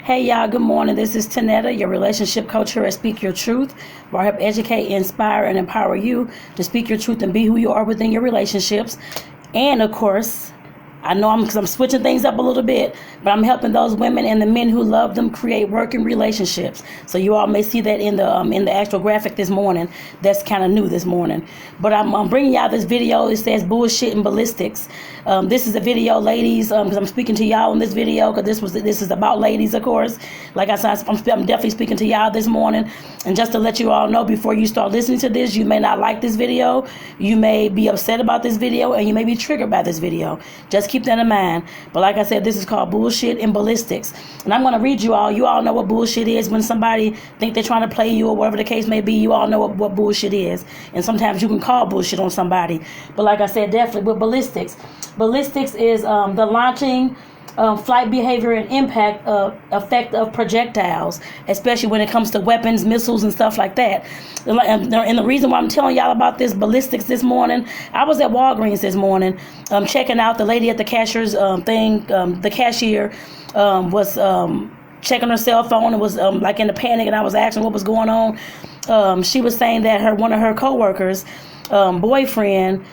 Hey y'all, good morning. This is Tonetta, your relationship coach here at Speak Your Truth, where I help educate, inspire, and empower you to speak your truth and be who you are within your relationships. And of course, I know because I'm switching things up a little bit, but I'm helping those women and the men who love them create working relationships. So you all may see that in the actual graphic this morning. That's kind of new this morning. But I'm bringing y'all this video. It says bullshit and ballistics. This is a video, ladies, because I'm speaking to y'all in this video because this is about ladies, of course. Like I said, I'm definitely speaking to y'all this morning. And just to let you all know, before you start listening to this, you may not like this video. You may be upset about this video, and you may be triggered by this video. Just keep that in mind. But like I said, this is called bullshit and ballistics. And I'm going to read you all. You all know what bullshit is. When somebody think they're trying to play you or whatever the case may be, you all know what bullshit is. And sometimes you can call bullshit on somebody. But like I said, definitely with ballistics. Ballistics is the launching, flight behavior and impact effect of projectiles, especially when it comes to weapons, missiles, and stuff like that. And the reason why I'm telling y'all about this ballistics this morning, I was at Walgreens this morning checking out. The lady at the cashier's thing. The cashier was checking her cell phone and was like in a panic, and I was asking what was going on. She was saying that one of her coworkers boyfriend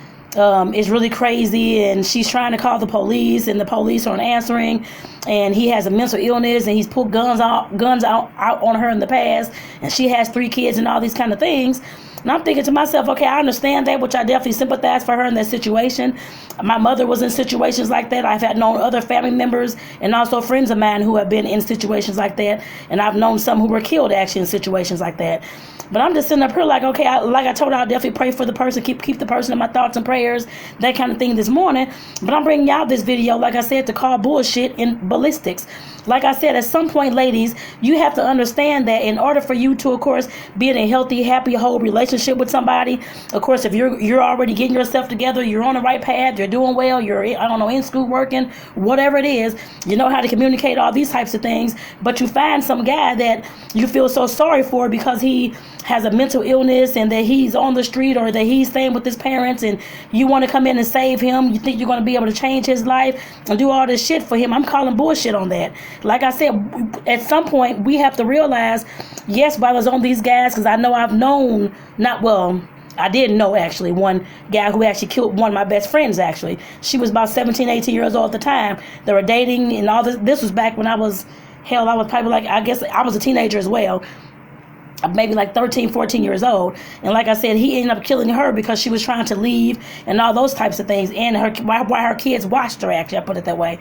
is really crazy, and she's trying to call the police, and the police aren't answering, and he has a mental illness, and he's pulled guns out on her in the past, and she has 3 kids and all these kind of things. And I'm thinking to myself, okay, I understand that, which I definitely sympathize for her in that situation. My mother was in situations like that. I've known other family members and also friends of mine who have been in situations like that, and I've known some who were killed actually in situations like that. But I'm just sitting up here like, okay, like I told her, I'll definitely pray for the person, keep the person in my thoughts and prayers, that kind of thing this morning. But I'm bringing y'all this video, like I said, to call bullshit and ballistics. Like I said, at some point, ladies, you have to understand that in order for you to, of course, be in a healthy, happy, whole relationship with somebody, of course, if you're already getting yourself together, you're on the right path, you're doing well, you're, in school working, whatever it is, you know how to communicate, all these types of things, but you find some guy that you feel so sorry for because he has a mental illness and that he's on the street or that he's staying with his parents, and you want to come in and save him. You think you're going to be able to change his life and do all this shit for him. I'm calling bullshit on that. Like I said, at some point we have to realize, yes, while I was on these guys, because I know I've known, I did know actually one guy who actually killed one of my best friends actually. She was about 17, 18 years old at the time. They were dating and all this. This was back when I was probably I guess I was a teenager as well. Maybe like 13, 14 years old. And like I said, he ended up killing her because she was trying to leave and all those types of things. And why her kids watched her, actually, I put it that way.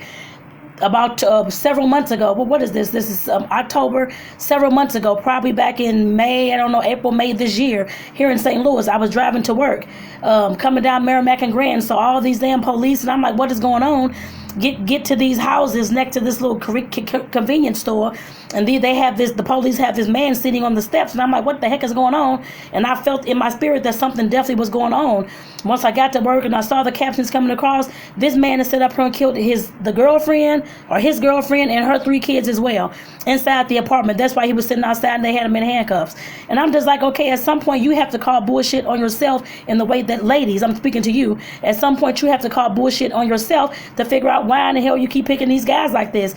About several months ago, well, what is this? This is October, several months ago, probably back in May, April, May this year, here in St. Louis. I was driving to work, coming down Merrimack and Grand, saw all these damn police, and I'm like, what is going on? Get to these houses next to this little convenience store, and the police have this man sitting on the steps, and I'm like, what the heck is going on? And I felt in my spirit that something definitely was going on. Once I got to work and I saw the captions coming across, this man has set up here and killed his girlfriend and her 3 kids as well inside the apartment. That's why he was sitting outside and they had him in handcuffs. And I'm just like, okay, at some point you have to call bullshit on yourself in the way that, ladies, I'm speaking to you, at some point you have to call bullshit on yourself to figure out why in the hell you keep picking these guys like this.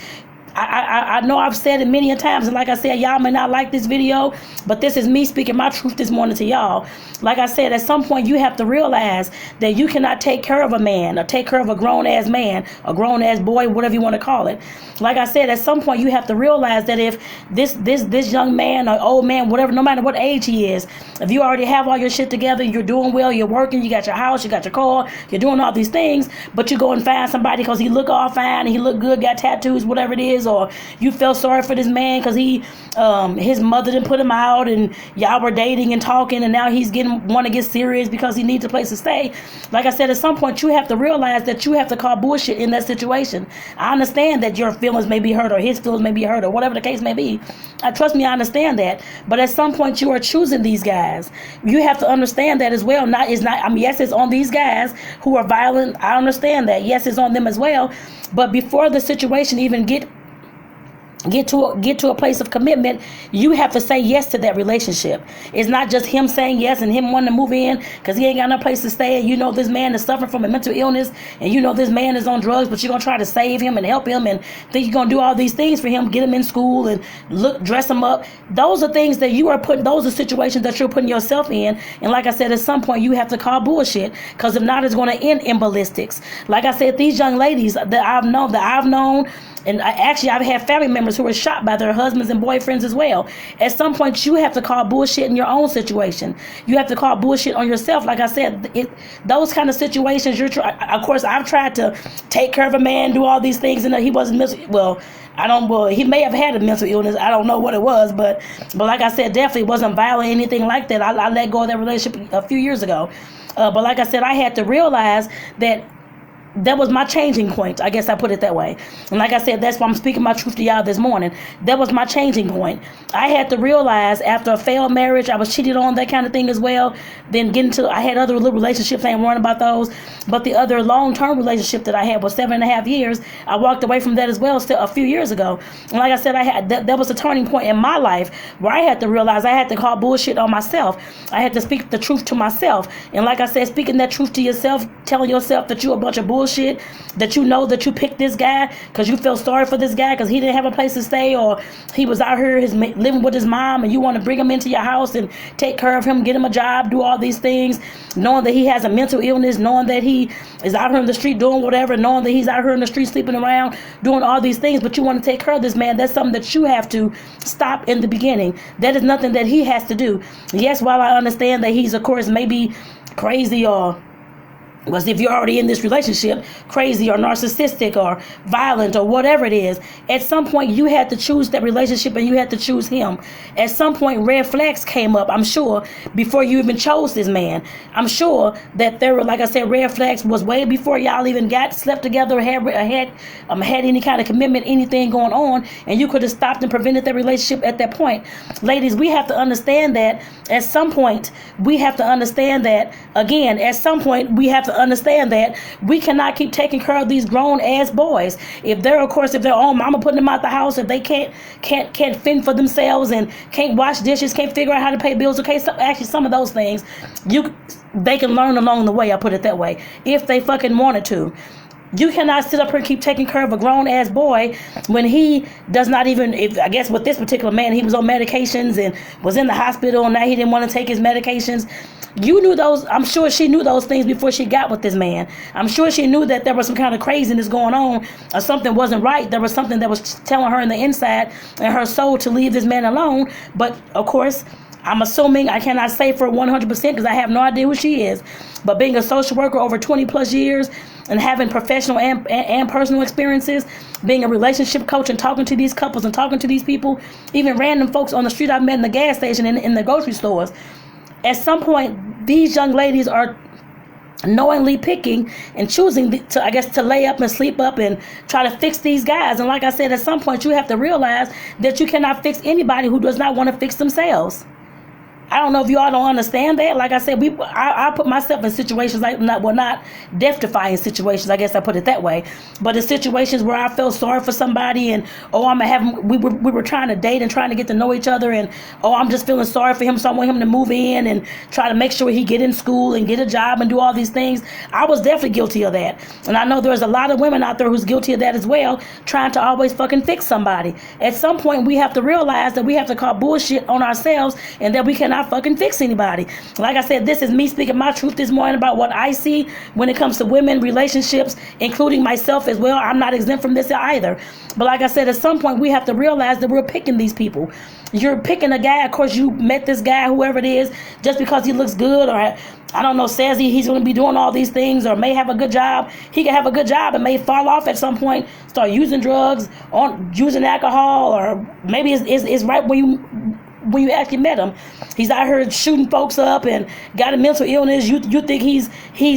I know I've said it many a times, and like I said, y'all may not like this video, but this is me speaking my truth this morning to y'all. Like I said, at some point you have to realize that you cannot take care of a man or take care of a grown-ass man, a grown-ass boy, whatever you want to call it. Like I said, at some point you have to realize that if this young man or old man, whatever, no matter what age he is, if you already have all your shit together, you're doing well, you're working, you got your house, you got your car, you're doing all these things, but you go and find somebody because he look all fine and he look good, got tattoos, whatever it is, or you felt sorry for this man because his mother didn't put him out and y'all were dating and talking, and now he's want to get serious because he needs a place to stay. Like I said, at some point you have to realize that you have to call bullshit in that situation. I understand that your feelings may be hurt or his feelings may be hurt or whatever the case may be. Trust me, I understand that. But at some point you are choosing these guys. You have to understand that as well. Yes, it's on these guys who are violent. I understand that. Yes, it's on them as well. But before the situation even get to a place of commitment, you have to say yes to that relationship. It's not just him saying yes and him wanting to move in because he ain't got no place to stay, and you know this man is suffering from a mental illness, and you know this man is on drugs, but you're gonna try to save him and help him and think you're gonna do all these things for him, get him in school and dress him up. Those are things that those are situations that you're putting yourself in. And like I said, at some point you have to call bullshit, because if not, it's going to end in ballistics. Like I said, these young ladies that I've known, and I've had family members who were shot by their husbands and boyfriends as well. At some point, you have to call bullshit in your own situation. You have to call bullshit on yourself. Like I said, those kind of situations, of course, I've tried to take care of a man, do all these things, and he wasn't he may have had a mental illness. I don't know what it was, but like I said, definitely wasn't violent, anything like that. I let go of that relationship a few years ago. But like I said, I had to realize that was my changing point. I guess I put it that way. And like I said, that's why I'm speaking my truth to y'all this morning. That was my changing point. I had to realize after a failed marriage, I was cheated on, that kind of thing as well. Then I had other little relationships, I ain't worrying about those. But the other long-term relationship that I had was 7.5 years. I walked away from that as well still a few years ago. And like I said, that was a turning point in my life where I had to realize I had to call bullshit on myself. I had to speak the truth to myself. And like I said, speaking that truth to yourself, telling yourself that you're a bunch of bullshit, that you know that you picked this guy because you feel sorry for this guy because he didn't have a place to stay, or he was out here living with his mom, and you want to bring him into your house and take care of him, get him a job, do all these things, knowing that he has a mental illness, knowing that he is out here in the street doing whatever, knowing that he's out here in the street sleeping around, doing all these things, but you want to take care of this man. That's something that you have to stop in the beginning. That is nothing that he has to do. Yes, while I understand that he's, of course, maybe crazy, or was, if you're already in this relationship, crazy or narcissistic or violent or whatever it is, at some point you had to choose that relationship, and you had to choose him. At some point red flags came up, I'm sure, before you even chose this man. I'm sure that there were, like I said, red flags was way before y'all even slept together, had any kind of commitment, anything going on, and you could have stopped and prevented that relationship at that point. Ladies, we have to understand that at some point, we have to understand that, again, at some point, we have to understand that we cannot keep taking care of these grown ass boys. If their own mama putting them out the house, if they can't fend for themselves and can't wash dishes, can't figure out how to pay bills, okay, so actually some of those things they can learn along the way, I put it that way, if they fucking wanted to. You cannot sit up here and keep taking care of a grown-ass boy when he does not even, I guess with this particular man, he was on medications and was in the hospital, and now he didn't want to take his medications. You knew those, I'm sure she knew those things before she got with this man. I'm sure she knew that there was some kind of craziness going on, or something wasn't right. There was something that was telling her in the inside and her soul to leave this man alone. But, of course, I'm assuming, I cannot say for 100% because I have no idea who she is, but being a social worker over 20 plus years and having professional and personal experiences, being a relationship coach and talking to these couples and talking to these people, even random folks on the street I've met in the gas station and in the grocery stores, at some point these young ladies are knowingly picking and choosing to lay up and sleep up and try to fix these guys. And like I said, at some point you have to realize that you cannot fix anybody who does not want to fix themselves. I don't know if you all don't understand that. Like I said, I put myself in situations like not death-defying situations, I guess I put it that way, but in situations where I felt sorry for somebody, and we were trying to date and trying to get to know each other, and I'm just feeling sorry for him, so I want him to move in and try to make sure he get in school and get a job and do all these things. I was definitely guilty of that, and I know there's a lot of women out there who's guilty of that as well, trying to always fucking fix somebody. At some point, we have to realize that we have to call bullshit on ourselves, and that we cannot fucking fix anybody. Like I said, this is me speaking my truth this morning about what I see when it comes to women, relationships, including myself as well. I'm not exempt from this either. But like I said, at some point we have to realize that we're picking these people. You're picking a guy, of course you met this guy, whoever it is, just because he looks good, or I don't know, says he's going to be doing all these things, or may have a good job. He can have a good job and may fall off at some point, start using drugs, or using alcohol, or maybe it's right when you actually met him, he's out here shooting folks up and got a mental illness. You think he's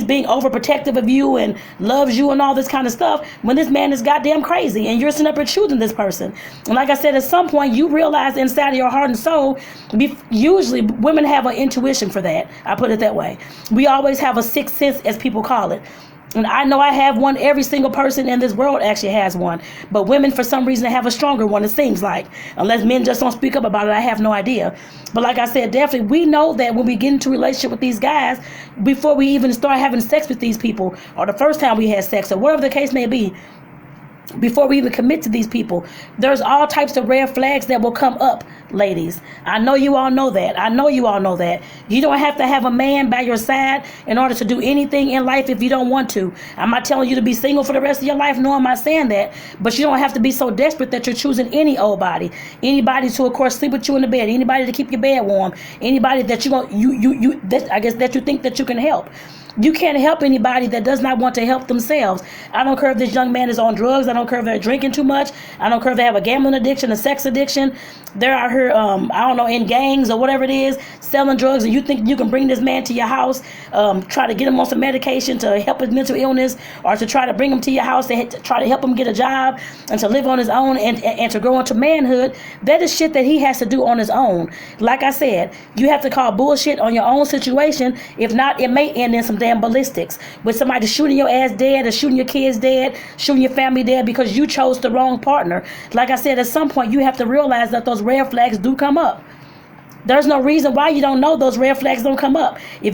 being overprotective of you and loves you and all this kind of stuff, when this man is goddamn crazy, and you're sitting up and choosing this person. And like I said, at some point you realize inside of your heart and soul, usually women have an intuition for that. I put it that way. We always have a sixth sense, as people call it. And I know I have one. Every single person in this world actually has one. But women, for some reason, have a stronger one, it seems like. Unless men just don't speak up about it, I have no idea. But like I said, definitely, we know that when we get into a relationship with these guys, before we even start having sex with these people, or the first time we had sex, or whatever the case may be, before we even commit to these people, there's all types of red flags that will come up, ladies. I know you all know that. I know you all know that. You don't have to have a man by your side in order to do anything in life if you don't want to. I'm not telling you to be single for the rest of your life. No, I'm not saying that. But you don't have to be so desperate that you're choosing any old body. Anybody to, of course, sleep with you in the bed. Anybody to keep your bed warm. Anybody that I guess that you think that you can help. You can't help anybody that does not want to help themselves. I don't care if this young man is on drugs. I don't care if they're drinking too much. I don't care if they have a gambling addiction, a sex addiction. They're out here, I don't know, in gangs or whatever it is, selling drugs, and you think you can bring this man to your house, try to get him on some medication to help his mental illness, or to try to bring him to your house to try to help him get a job and to live on his own and to grow into manhood. That is shit that he has to do on his own. Like I said, you have to call bullshit on your own situation. If not, it may end in some damn ballistics with somebody shooting your ass dead, or shooting your kids dead, shooting your family dead because you chose the wrong partner. Like I said, at some point you have to realize that those red flags do come up. There's no reason why you don't know those red flags don't come up. I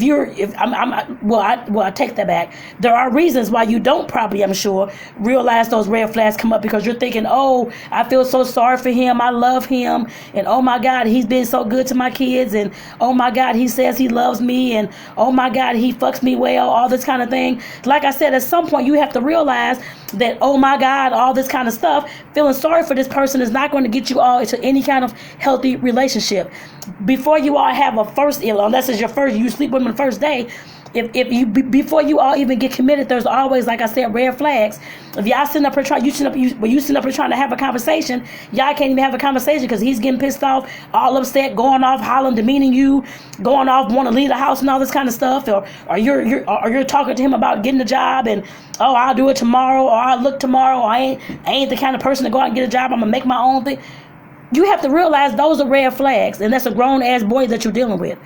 take that back. There are reasons why you don't probably, I'm sure, realize those red flags come up, because you're thinking, oh, I feel so sorry for him. I love him. And oh my God, he's been so good to my kids. And oh my God, he says he loves me. And oh my God, he fucks me well, all this kind of thing. Like I said, at some point you have to realize that, oh my God, all this kind of stuff, feeling sorry for this person is not going to get you all into any kind of healthy relationship. Before you all have a first, unless it's your first, you sleep with them the first day, before you all even get committed, there's always, like I said, red flags. If y'all sitting up here trying to have a conversation, y'all can't even have a conversation because he's getting pissed off, all upset, going off, hollering, demeaning you, going off, want to leave the house and all this kind of stuff, or you're talking to him about getting a job and, oh, I'll do it tomorrow, or I'll look tomorrow, or I ain't the kind of person to go out and get a job. I'm gonna make my own thing. You have to realize those are red flags, and that's a grown ass boy that you're dealing with.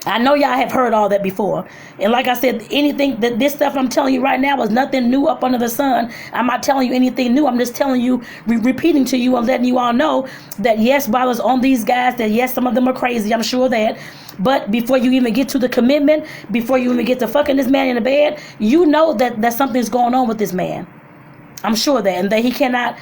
I know y'all have heard all that before. And like I said, this stuff I'm telling you right now is nothing new up under the sun. I'm not telling you anything new. I'm just telling you, repeating to you and letting you all know that yes, while it's on these guys, that yes, some of them are crazy. I'm sure that. But before you even get to the commitment, before you even get to fucking this man in the bed, you know that something's going on with this man. I'm sure that. And that he cannot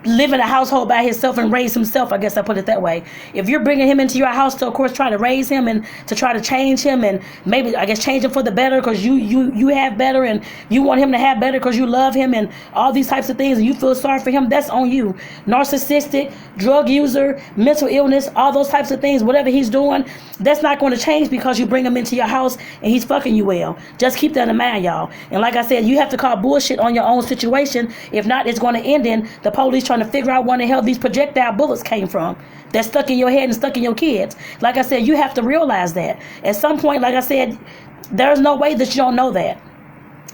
live in a household by himself and raise himself, I guess I put it that way. If you're bringing him into your house to, of course, try to raise him and to try to change him and maybe, I guess, change him for the better because you have better and you want him to have better because you love him and all these types of things and you feel sorry for him, that's on you. Narcissistic, drug user, mental illness, all those types of things, whatever he's doing, that's not going to change because you bring him into your house and he's fucking you well. Just keep that in mind, y'all. And like I said, you have to call bullshit on your own situation. If not, it's going to end in the police trying to figure out where the hell these projectile bullets came from that's stuck in your head and stuck in your kids. Like I said, you have to realize that. At some point, like I said, there's no way that you don't know that.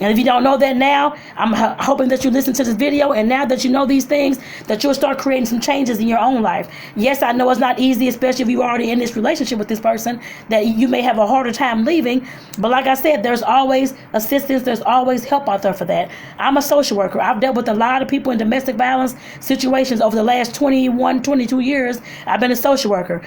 And if you don't know that now, I'm hoping that you listen to this video, and now that you know these things, that you'll start creating some changes in your own life. Yes, I know it's not easy, especially if you're already in this relationship with this person, that you may have a harder time leaving. But like I said, there's always assistance. There's always help out there for that. I'm a social worker. I've dealt with a lot of people in domestic violence situations over the last 21, 22 years. I've been a social worker.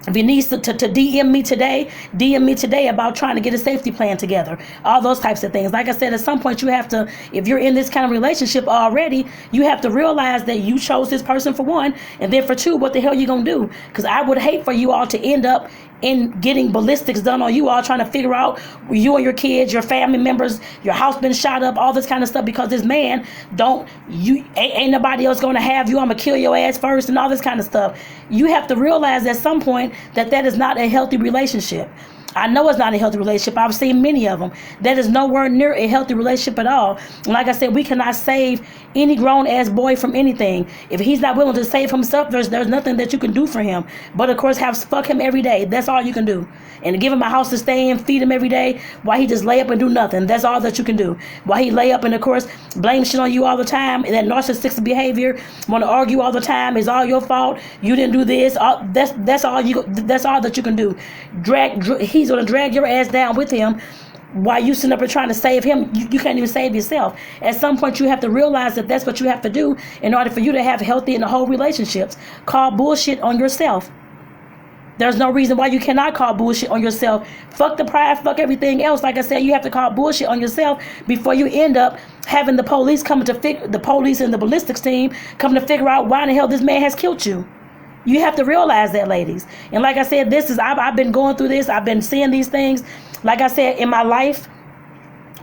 If you need to DM me today about trying to get a safety plan together, all those types of things. Like I said, at some point you have to, if you're in this kind of relationship already, you have to realize that you chose this person for one, and then for two, what the hell you gonna do? Because I would hate for you all to end up in getting ballistics done on you all, trying to figure out you and your kids, your family members, your house been shot up, all this kind of stuff, because this man ain't nobody else gonna have you. I'm gonna kill your ass first and all this kind of stuff. You have to realize at some point that is not a healthy relationship. I know it's not a healthy relationship. I've seen many of them. That is nowhere near a healthy relationship at all. And like I said, we cannot save any grown-ass boy from anything. If he's not willing to save himself, there's nothing that you can do for him. But, of course, fuck him every day. That's all you can do. And give him a house to stay in, feed him every day, while he just lay up and do nothing. That's all that you can do. While he lay up and, of course, blame shit on you all the time, and that narcissistic behavior, want to argue all the time, it's all your fault, you didn't do this. That's all that you can do. He's going to drag your ass down with him while you sitting up and trying to save him, you can't even save yourself. At some point, you have to realize that that's what you have to do in order for you to have healthy and whole relationships. Call bullshit on yourself. There's no reason why you cannot call bullshit on yourself. Fuck the pride, fuck everything else. Like I said, you have to call bullshit on yourself before you end up having the police coming to the police and the ballistics team coming to figure out why the hell this man has killed you. You have to realize that, ladies. And like I said, I've been going through this. I've been seeing these things. Like I said, in my life,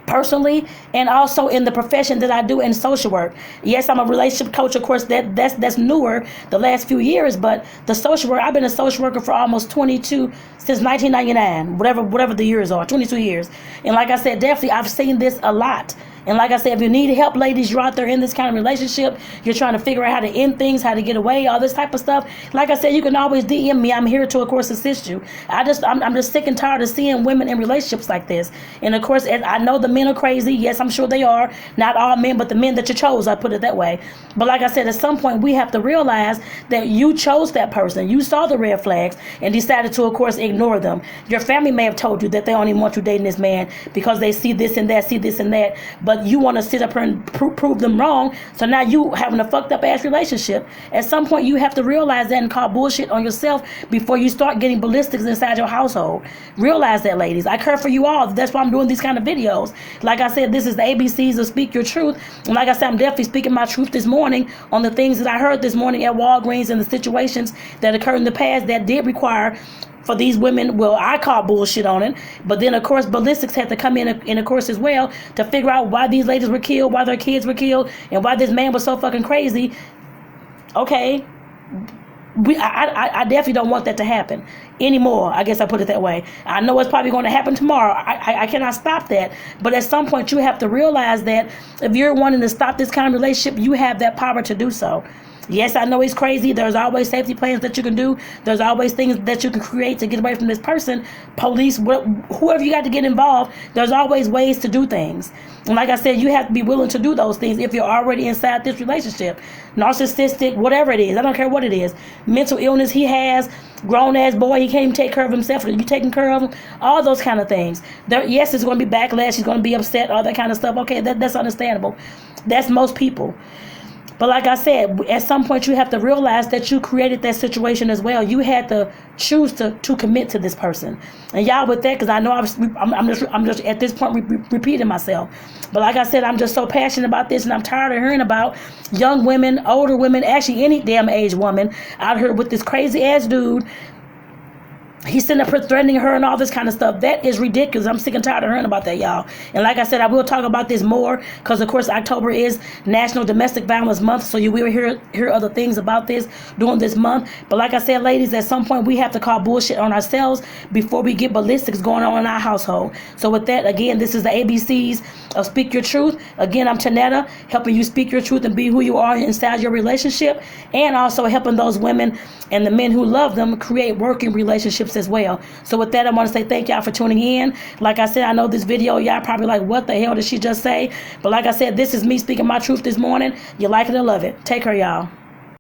personally, and also in the profession that I do in social work. Yes, I'm a relationship coach. Of course, that's newer the last few years. But the social work, I've been a social worker for almost 22 since 1999, whatever the years are, 22 years. And like I said, definitely I've seen this a lot. And like I said, if you need help, ladies, you're out there in this kind of relationship, you're trying to figure out how to end things, how to get away, all this type of stuff. Like I said, you can always DM me. I'm here to, of course, assist you. I'm just sick and tired of seeing women in relationships like this. And of course, I know the men are crazy. Yes, I'm sure they are. Not all men, but the men that you chose, I put it that way. But like I said, at some point, we have to realize that you chose that person. You saw the red flags and decided to, of course, ignore them. Your family may have told you that they only want you dating this man because they see this and that, but you want to sit up here and prove them wrong. So now you having a fucked up ass relationship. At some point, you have to realize that and call bullshit on yourself before you start getting ballistics inside your household. Realize that, ladies. I care for you all. That's why I'm doing these kind of videos. Like I said, this is the ABCs of Speak Your Truth. And like I said, I'm definitely speaking my truth this morning on the things that I heard this morning at Walgreens and the situations that occurred in the past that did require for these women, well, I call bullshit on it. But then, of course, ballistics had to come in, of course, as well, to figure out why these ladies were killed, why their kids were killed, and why this man was so fucking crazy. Okay. I definitely don't want that to happen anymore. I guess I put it that way. I know it's probably going to happen tomorrow. I cannot stop that. But at some point, you have to realize that if you're wanting to stop this kind of relationship, you have that power to do so. Yes, I know he's crazy. There's always safety plans that you can do. There's always things that you can create to get away from this person. Police, whoever you got to get involved, there's always ways to do things. And like I said, you have to be willing to do those things if you're already inside this relationship. Narcissistic, whatever it is. I don't care what it is. Mental illness he has, grown-ass boy, he can't even take care of himself. Are you taking care of him? All those kind of things. Yes, it's going to be backlash. He's going to be upset, all that kind of stuff. Okay, that's understandable. That's most people. But like I said, at some point you have to realize that you created that situation as well. You had to choose to commit to this person. And y'all with that, because I know I'm just at this point repeating myself. But like I said, I'm just so passionate about this, and I'm tired of hearing about young women, older women, actually any damn age woman out here with this crazy ass dude. He's sitting up here threatening her and all this kind of stuff. That is ridiculous. I'm sick and tired of hearing about that, y'all. And like I said, I will talk about this more because, of course, October is National Domestic Violence Month. So you will hear other things about this during this month. But like I said, ladies, at some point we have to call bullshit on ourselves before we get ballistics going on in our household. So with that, again, this is the ABCs of Speak Your Truth. Again, I'm Tonetta, helping you speak your truth and be who you are inside your relationship, and also helping those women and the men who love them create working relationships as well. So with that, I want to say thank y'all for tuning in. Like I said, I know this video, y'all probably like, what the hell did she just say? But like I said, this is me speaking my truth this morning. You like it or love it. Take care, y'all.